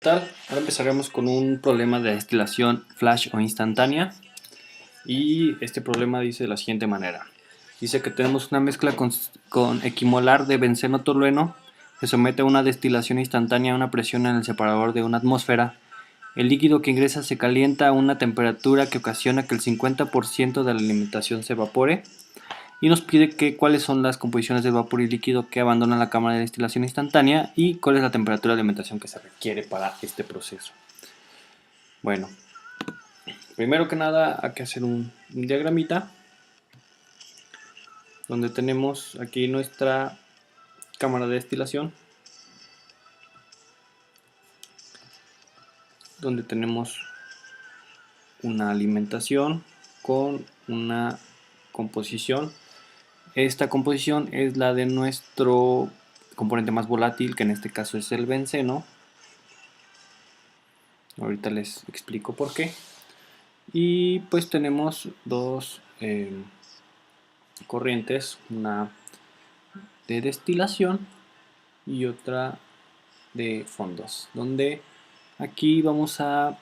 Tal, ahora empezaremos con un problema de destilación flash o instantánea, y este problema dice de la siguiente manera. Dice que tenemos una mezcla con equimolar de benceno tolueno, se somete a una destilación instantánea a una presión en el separador de una atmósfera. El líquido que ingresa se calienta a una temperatura que ocasiona que el 50% de la alimentación se evapore, y nos pide cuáles son las composiciones de vapor y líquido que abandonan la cámara de destilación instantánea y cuál es la temperatura de alimentación que se requiere para este proceso. Bueno, primero que nada hay que hacer un diagramita donde tenemos aquí nuestra cámara de destilación, donde tenemos una alimentación con una composición. Esta composición es la de nuestro componente más volátil, que en este caso es el benceno. Ahorita les explico por qué. Y pues tenemos dos corrientes, una de destilación y otra de fondos, donde aquí vamos a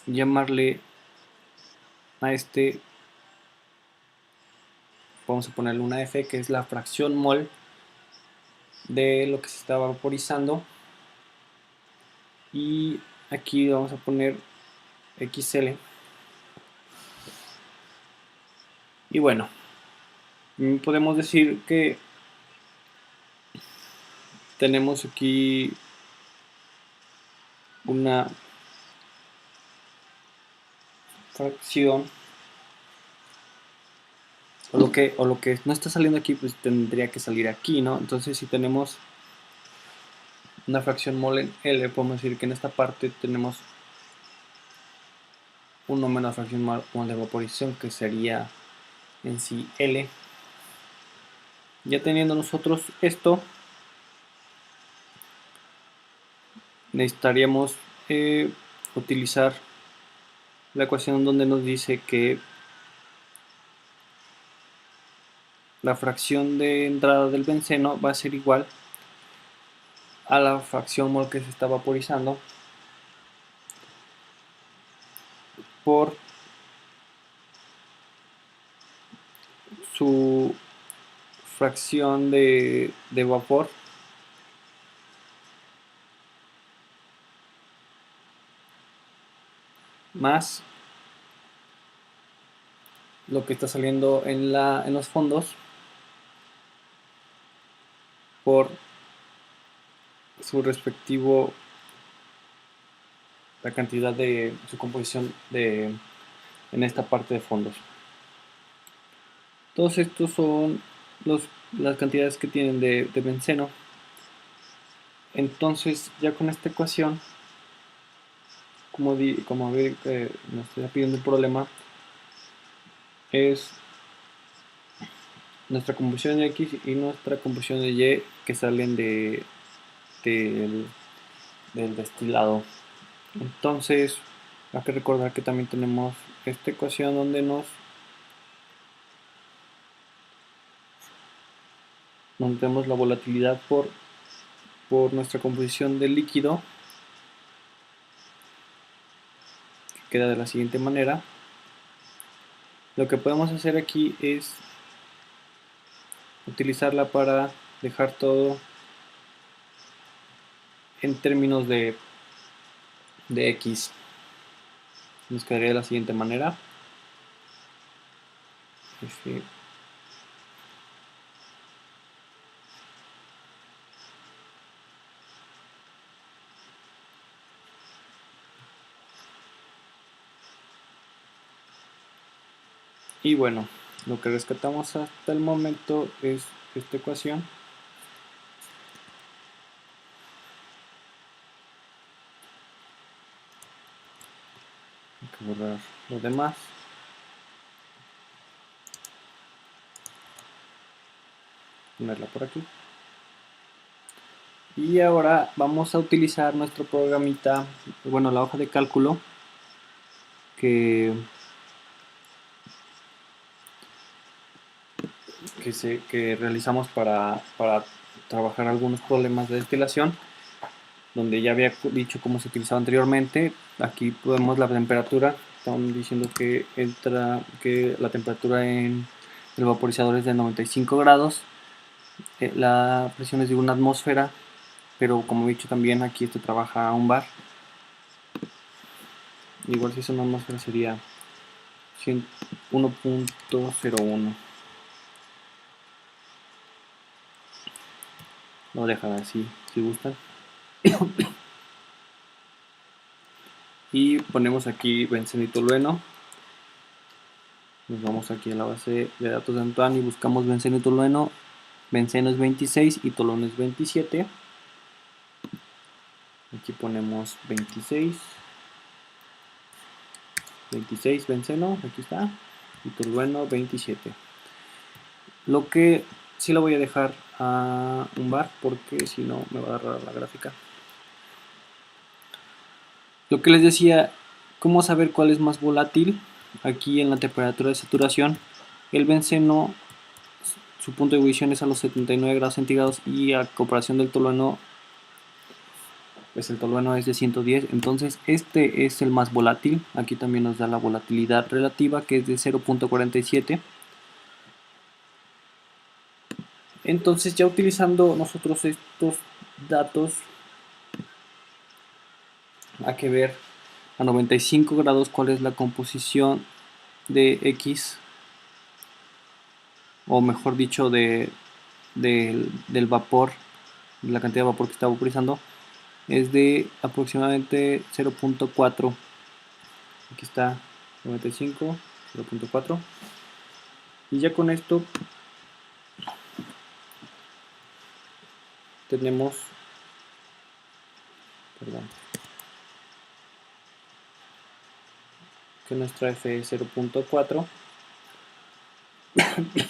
llamarle a este, vamos a ponerle una F, que es la fracción mol de lo que se está vaporizando, y aquí vamos a poner XL. Y bueno, podemos decir que tenemos aquí una fracción, o lo que no está saliendo aquí pues tendría que salir aquí, ¿no? Entonces si tenemos una fracción mol en L, podemos decir que en esta parte tenemos 1 menos fracción mol de vaporización, que sería en sí L. Ya teniendo nosotros esto, necesitaríamos utilizar la ecuación donde nos dice que la fracción de entrada del benceno va a ser igual a la fracción mol que se está vaporizando por su fracción de vapor más lo que está saliendo en los fondos por su respectivo, la cantidad de su composición en esta parte de fondos. Todos estos son las cantidades que tienen de benceno. Entonces ya con esta ecuación, como nos está pidiendo el problema, es nuestra composición de X y nuestra composición de Y que salen del destilado. Entonces hay que recordar que también tenemos esta ecuación donde nos tenemos la volatilidad por nuestra composición del líquido, que queda de la siguiente manera. Lo que podemos hacer aquí es utilizarla para dejar todo en términos de X. Nos quedaría de la siguiente manera. Y bueno, lo que rescatamos hasta el momento es esta ecuación. Hay que borrar lo demás. Ponerla por aquí. Y ahora vamos a utilizar nuestro programita, bueno, la hoja de cálculo que realizamos para trabajar algunos problemas de destilación. donde ya había dicho cómo se utilizaba anteriormente. Aquí podemos la temperatura. Están diciendo que la temperatura en el vaporizador es de 95 grados. La presión es de una atmósfera, pero como he dicho también aquí trabaja a un bar. Igual si es una atmósfera sería 1.01. Lo dejan así si gustan. Y ponemos aquí benceno y tolueno. Nos vamos aquí a la base de datos de Antoine y buscamos benceno y tolueno. Benceno es 26 y tolueno es 27. Aquí ponemos 26 benceno, aquí está, y tolueno 27. Lo que sí lo voy a dejar a un bar porque si no me va a agarrar la gráfica. Lo que les decía, ¿cómo saber cuál es más volátil? Aquí en la temperatura de saturación, el benceno, su punto de ebullición es a los 79 grados centígrados y a comparación del tolueno, pues el tolueno es de 110, entonces este es el más volátil. Aquí también nos da la volatilidad relativa, que es de 0.47. Entonces, ya utilizando nosotros estos datos, hay que ver a 95 grados cuál es la composición de X, o mejor dicho del vapor, de la cantidad de vapor que está vaporizando, es de aproximadamente 0.4. Aquí está 95, 0.4. Y ya con esto tenemos, perdón, que nuestra F es 0.4,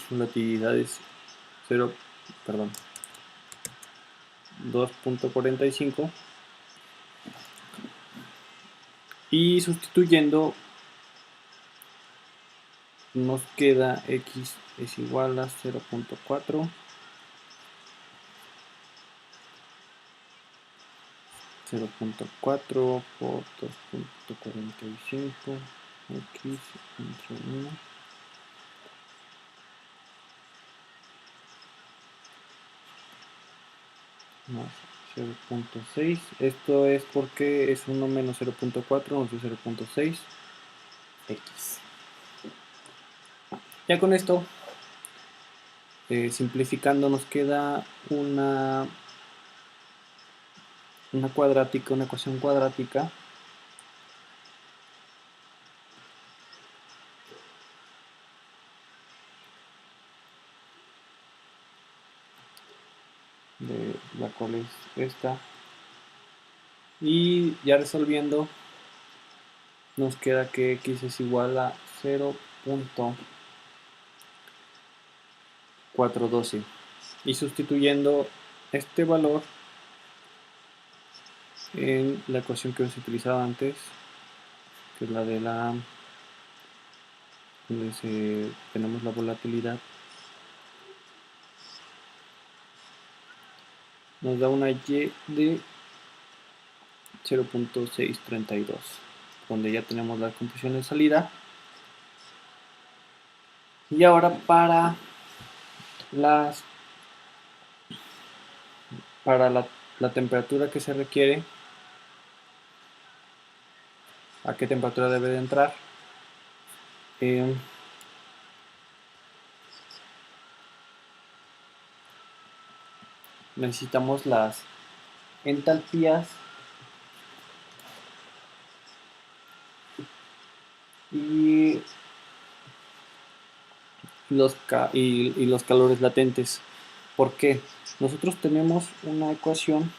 volatilidad es 2.45, y sustituyendo nos queda X es igual a 0.4 por 2.45 X entre 1 más 0.6. Esto es porque es 1 menos 0.4 nos da 0.6 X. Ya con esto, simplificando, nos queda una cuadrática, una ecuación cuadrática de la cual es esta, y ya resolviendo nos queda que X es igual a 0.412, y sustituyendo este valor en la ecuación que hemos utilizado antes, que es la de donde tenemos la volatilidad, nos da una Y de 0.632, donde ya tenemos la composición de salida. Y ahora para la temperatura que se requiere, a qué temperatura debe de entrar, necesitamos las entalpías y los calores latentes. ¿Por qué? Nosotros tenemos una ecuación,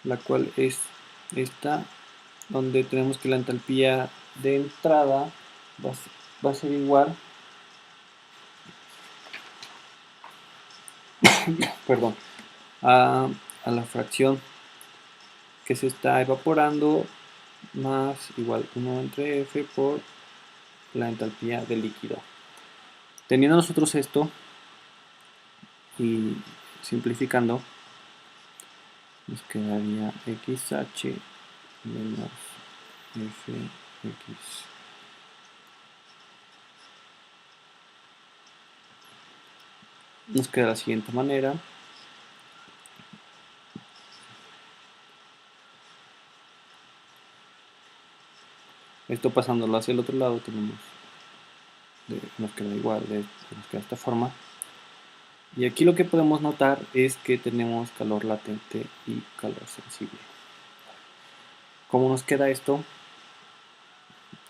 la cual es esta, donde tenemos que la entalpía de entrada va a ser igual perdón, a la fracción que se está evaporando más igual 1 entre F por la entalpía del líquido. Teniendo nosotros esto y simplificando, nos quedaría XH menos FX. Nos queda de la siguiente manera. Esto pasándolo hacia el otro lado tenemos, nos queda igual, nos queda de esta forma. Y aquí lo que podemos notar es que tenemos calor latente y calor sensible. ¿Cómo nos queda esto?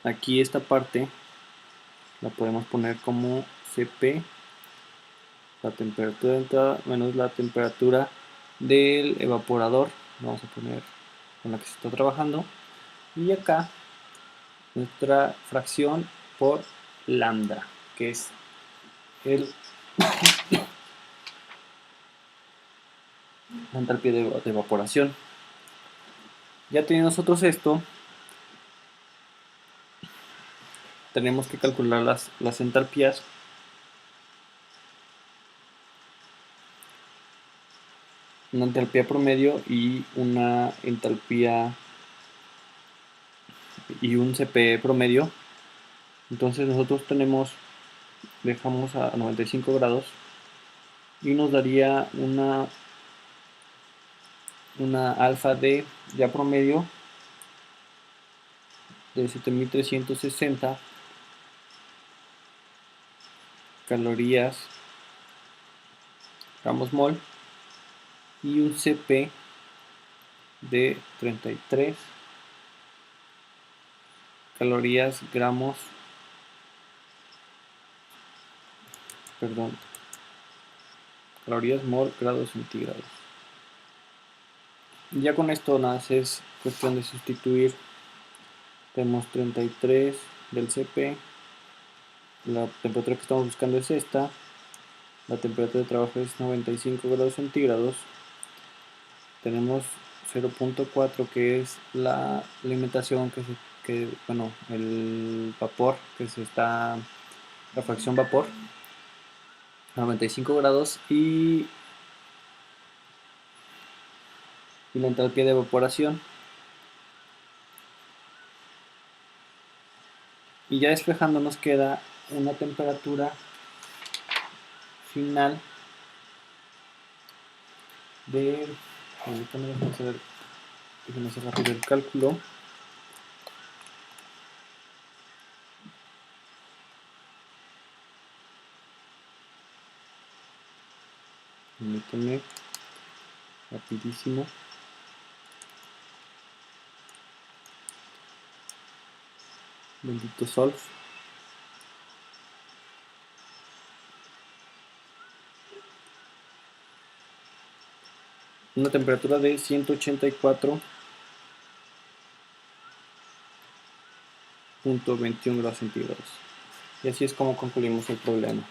Aquí esta parte la podemos poner como Cp, la temperatura de entrada menos la temperatura del evaporador, vamos a poner con la que se está trabajando, y acá nuestra fracción por lambda, que es la entalpía de evaporación. Ya teniendo nosotros esto, tenemos que calcular las entalpías una entalpía promedio y una entalpía y un CP promedio. Entonces nosotros dejamos a 95 grados y nos daría una alfa de ya promedio de 7360 calorías gramos mol y un CP de 33 calorías calorías mol grados centígrados. Ya con esto nada más es cuestión de sustituir. Tenemos 33 del CP, la temperatura que estamos buscando es esta, la temperatura de trabajo es 95 grados centígrados, tenemos 0.4 que es la alimentación bueno, el vapor la fracción vapor, 95 grados y la entalpía de evaporación. Y ya despejando nos queda una temperatura final de, déjenme hacer rápido el cálculo. Permítanme, rapidísimo. Bendito sol. Una temperatura de 184.21 grados centígrados. Y así es como concluimos el problema.